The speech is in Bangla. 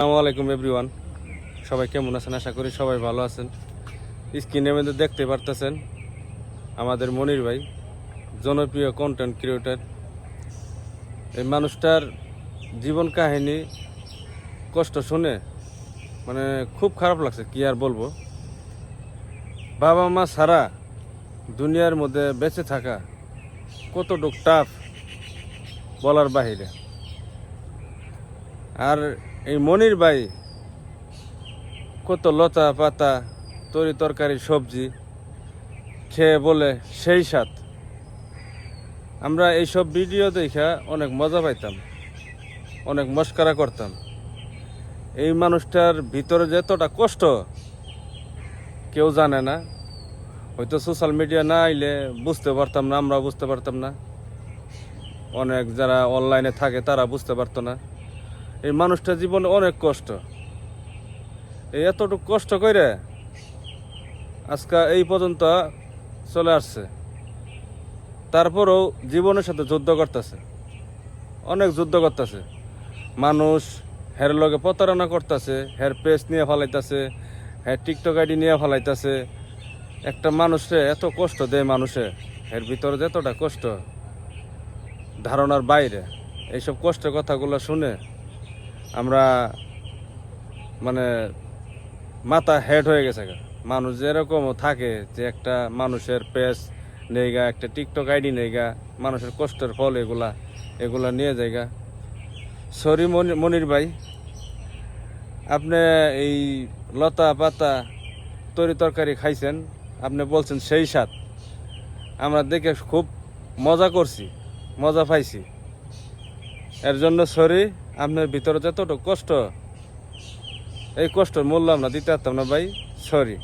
আসসালামু আলাইকুম এভরিওয়ান, সবাই কেমন আছেন? আশা করি সবাই ভালো আছেন। স্ক্রিনের মধ্যে দেখতে পারতেছেন আমাদের মনির ভাই, জনপ্রিয় কন্টেন্ট ক্রিয়েটর। এই মানুষটার জীবন কাহিনী কষ্ট শুনে মানে খুব খারাপ লাগছে, কি আর বলবো। বাবা মা ছাড়া দুনিয়ার মধ্যে বেঁচে থাকা কতটুক টাফ বলার বাহিরে। আর এই মনির ভাই কত লতা পাতা তরি তরকারি সবজি খেয়ে বলে সেই স্বাদ। আমরা এইসব ভিডিও দেখা অনেক মজা পাইতাম, অনেক মস্করা করতাম। এই মানুষটার ভিতরে যে এতটা কষ্ট কেউ জানে না। হয়তো সোশ্যাল মিডিয়া না আইলে বুঝতে পারতাম না, আমরা বুঝতে পারতাম না, অনেক যারা অনলাইনে থাকে তারা বুঝতে পারতো না। এই মানুষটার জীবনে অনেক কষ্ট। এই এতটুকু কষ্ট করে আজকে এই পর্যন্ত চলে আসছে। তারপরেও জীবনের সাথে যুদ্ধ করতেছে, অনেক যুদ্ধ করতেছে। মানুষ হের লগে প্রতারণা করতেছে, হের পেজ নিয়ে ফেলাইতেছে, হ্যাঁ টিকটক আইডি নিয়ে ফেলাইতেছে। একটা মানুষে এত কষ্ট দেয় মানুষে, এর ভিতরে যতটা কষ্ট ধারণার বাইরে। এইসব কষ্টের কথাগুলো শুনে আমরা মানে মাথা হেড হয়ে গেছে। মানুষ যেরকম থাকে যে একটা মানুষের পেজ নেইগা, একটা টিকটক আইডি নেইগা, মানুষের কষ্টের ফল এগুলা নিয়ে যায়গা। সরি মনির ভাই, আপনি এই লতা পাতা তরি তরকারি খাইছেন, আপনি বলছেন সেই স্বাদ। আমরা দেখে খুব মজা করছি, মজা পাইছি। এর জন্য সরি। আপনার ভিতরে যতটুকু কষ্ট, এই কষ্টের মূল্য আমরা দিতে পারতাম না ভাই, সরি।